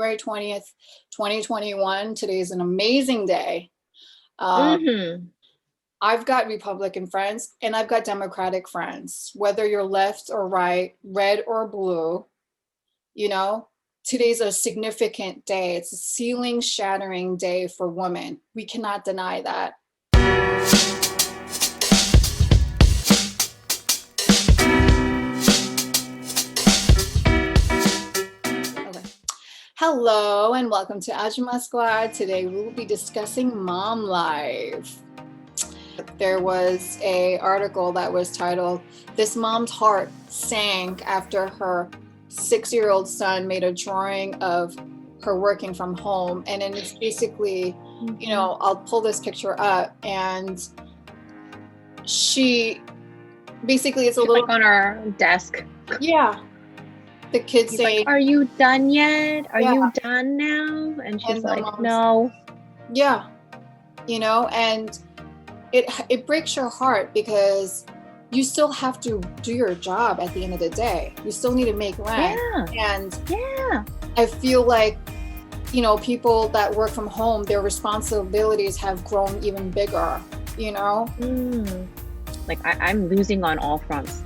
February 20th, 2021. Today is an amazing day. Um, Hmm. I've got Republican friends and I've got Democratic friends. Whether you're left or right, red or blue, you know, today's a significant day. It's a ceiling shattering day for women. We cannot deny that. Okay. Hello and welcome to Ajuma Squad. Today we will be discussing mom life. There was a article that was titled, "This Mom's Heart Sank After Her 6-year-old son made a drawing of her working from home." And then it's basically, I'll pull this picture up and she basically it's a She's little, like on our desk. yeah, the kids He's like, saying, "Are you done yet? Are yeah, you done now?" And she's and the like, mom's, "No." yeah, and it breaks your heart because you still have to do your job at the end of the day. You still need to make rent. Yeah. And Yeah. I feel like, people that work from home, their responsibilities have grown even bigger, you know? Mm. Like I'm losing on all fronts.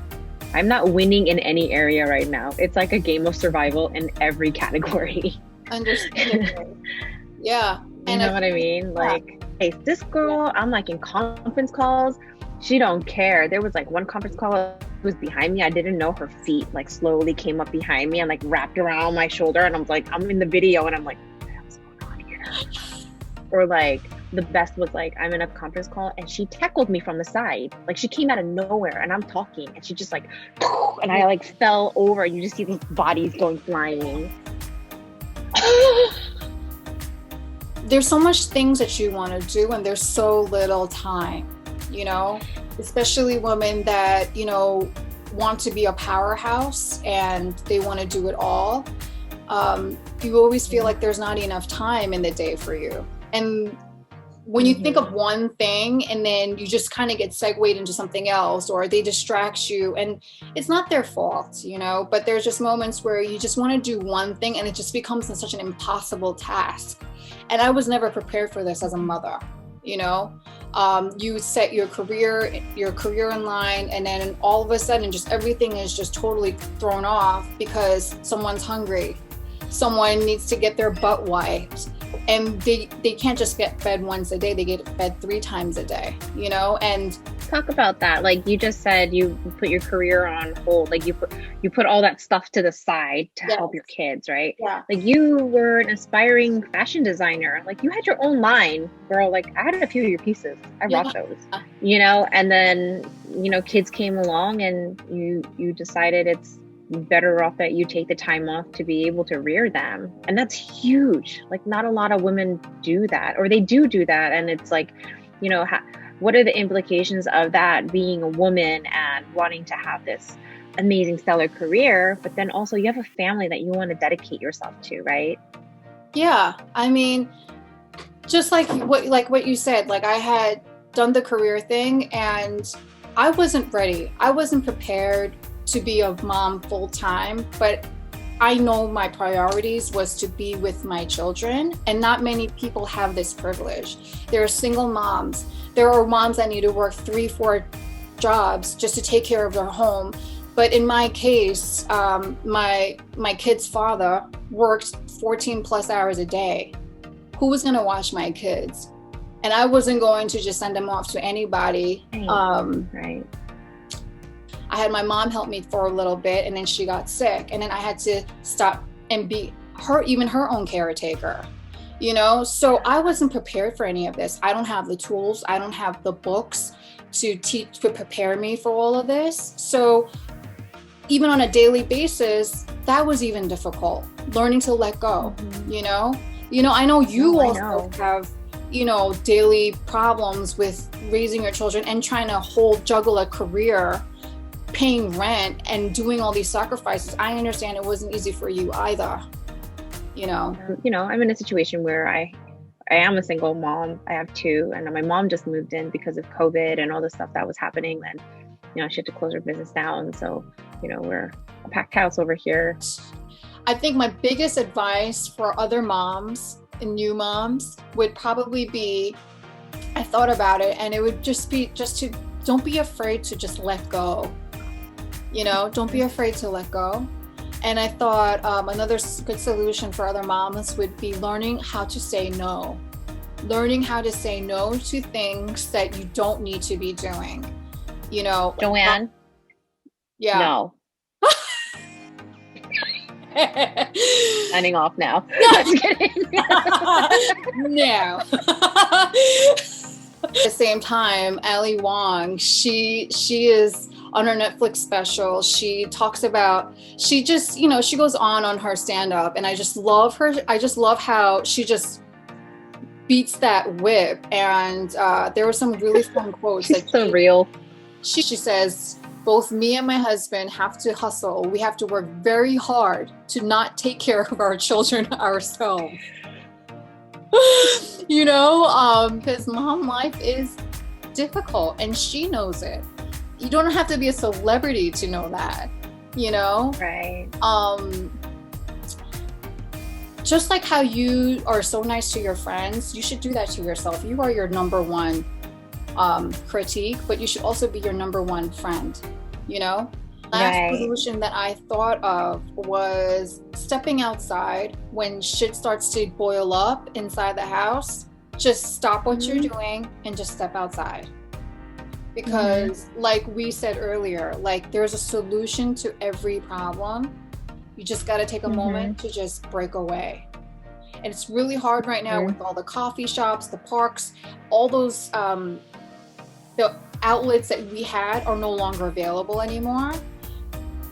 I'm not winning in any area right now. It's like a game of survival in every category. Understandably. Yeah. You And I know what I feel like, mean? yeah, Like, hey, this yeah, girl, I'm like in conference calls. She don't care. There was like one conference call was behind me. I didn't know her feet like slowly came up behind me and like wrapped around my shoulder. And I was like, I'm in the video and I'm like, what the hell's going on here? Or like the best was like, I'm in a conference call and she tackled me from the side. Like she came out of nowhere and I'm talking and she just like, and I like fell over and you just see these bodies going flying. there's so much things that you want to do and there's so little time, you know, especially women that, want to be a powerhouse and they want to do it all. You always feel like there's not enough time in the day for you. And when you think Mm-hmm. of one thing and then you just kind of get segued into something else or they distract you, and it's not their fault, but there's just moments where you just want to do one thing and it just becomes such an impossible task. And I was never prepared for this as a mother. you know you set your career in line, and then all of a sudden just everything is just totally thrown off because someone's hungry, someone needs to get their butt wiped, and they can't just get fed once a day, they get fed 3 times a day, and Talk about that. Like you just said, you put your career on hold. Like you put all that stuff to the side to yeah, help your kids, right? yeah, Like you were an aspiring fashion designer. Like you had your own line, girl. Like I had a few of your pieces. I yeah, rock those. And then, kids came along and you decided it's better off that you take the time off to be able to rear them. And that's huge. Like not a lot of women do that, or they do that, and it's like, you know, what are the implications of that being a woman and wanting to have this amazing stellar career, but then also you have a family that you want to dedicate yourself to, right? yeah. I mean, just like what you said, like I had done the career thing and I wasn't ready, I wasn't prepared to be a mom full time, but I know my priorities was to be with my children, and not many people have this privilege. There are single moms, there are moms that need to work 3 4 jobs just to take care of their home. But in my case, my kid's father worked 14 plus hours a day. Who was going to watch my kids? And I wasn't going to just send them off to anybody. Right. Right. I had my mom help me for a little bit, and then she got sick, and then I had to stop and be her own caretaker. So I wasn't prepared for any of this. I don't have the tools, I don't have the books to prepare me for all of this. So even on a daily basis, that was even difficult, learning to let go. Mm-hmm. I know you No, I also know. have daily problems with raising your children and trying to juggle a career, paying rent, and doing all these sacrifices. I understand it wasn't easy for you either. I'm in a situation where I am a single mom. I have two, and my mom just moved in because of COVID and all the stuff that was happening. And she had to close her business down. So, we're a packed house over here. I think my biggest advice for other moms and new moms would probably be, I thought about it, and it would just be just to don't be afraid to just let go. Don't be afraid to let go. And I thought another good solution for other moms would be learning how to say no. Learning how to say no to things that you don't need to be doing. Joanne, Yeah. no. Signing off now. Just kidding. No. At the same time, Ali Wong, she is on her Netflix special. She talks about, she just, she goes on her stand-up, and I just love her. I just love how she just beats that whip. And there were some really fun quotes. She's so real. She says, both me and my husband have to hustle. We have to work very hard to not take care of our children ourselves. Because mom life is difficult, and she knows it. You don't have to be a celebrity to know that, Right. Just like how you are so nice to your friends, you should do that to yourself. You are your number one critique, but you should also be your number one friend. Last solution that I thought of was stepping outside when shit starts to boil up inside the house. Just stop what you're doing and just step outside. Because like we said earlier, like there's a solution to every problem. You just got to take a moment to just break away. And it's really hard right now with all the coffee shops, the parks, all those the outlets that we had are no longer available anymore.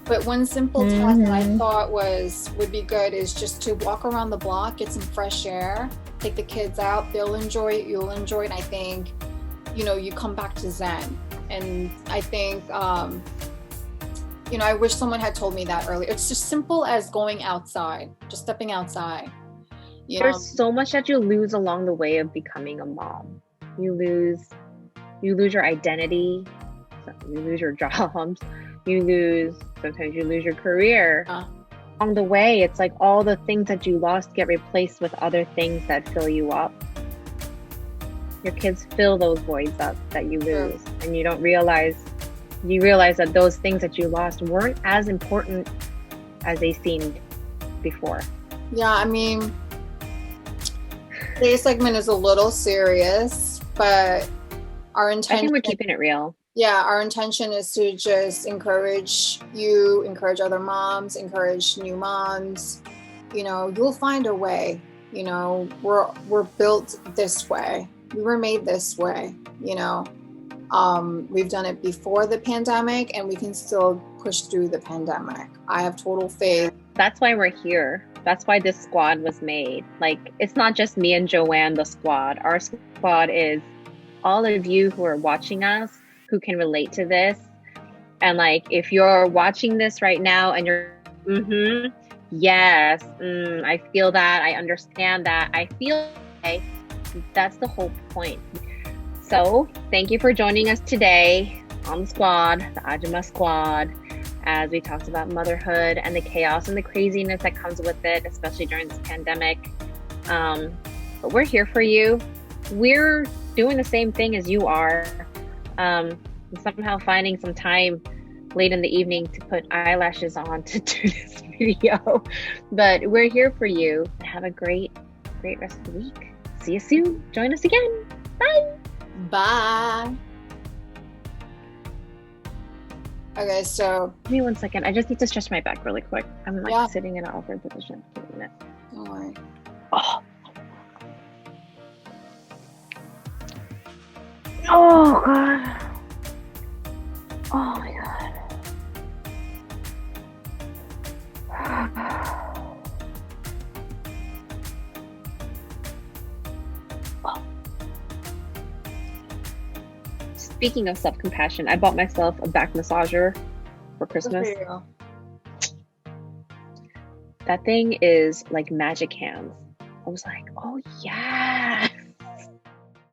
But one simple task that I thought would be good is just to walk around the block, get some fresh air, take the kids out. They'll enjoy it, you'll enjoy it. And I think, you come back to Zen. And I think, I wish someone had told me that earlier. It's just simple as going outside, just stepping outside. There's so much that you lose along the way of becoming a mom. You lose your identity, you lose your jobs, sometimes you lose your career. Along the way, it's like all the things that you lost get replaced with other things that fill you up. Your kids fill those voids up that you lose, and you realize that those things that you lost weren't as important as they seemed before. Yeah, I mean, today's segment is a little serious, but our intention, I think we're keeping it real. Yeah, our intention is to just encourage other moms, encourage new moms. You'll find a way. We're built this way. We were made this way. We've done it before the pandemic, and we can still push through the pandemic. I have total faith. That's why we're here. That's why this squad was made. Like, it's not just me and Joanne, the squad. Our squad is all of you who are watching us, who can relate to this. And like, if you're watching this right now and you're, yes, I feel that, I understand that, I feel okay. That's the whole point. So thank you for joining us today on the squad, the Ajuma squad, as we talked about motherhood and the chaos and the craziness that comes with it, especially during this pandemic. But we're here for you. We're doing the same thing as you are. Somehow finding some time late in the evening to put eyelashes on to do this video. But we're here for you. Have a great rest of the week. See you soon. Join us again. Bye. Bye. Okay, so give me 1 second. I just need to stretch my back really quick. I'm like sitting in an awkward position. Give me a minute. Don't worry. Oh God. Oh my God. Speaking of self-compassion, I bought myself a back massager for Christmas. Good for you. That thing is like magic hands. I was like, oh yeah.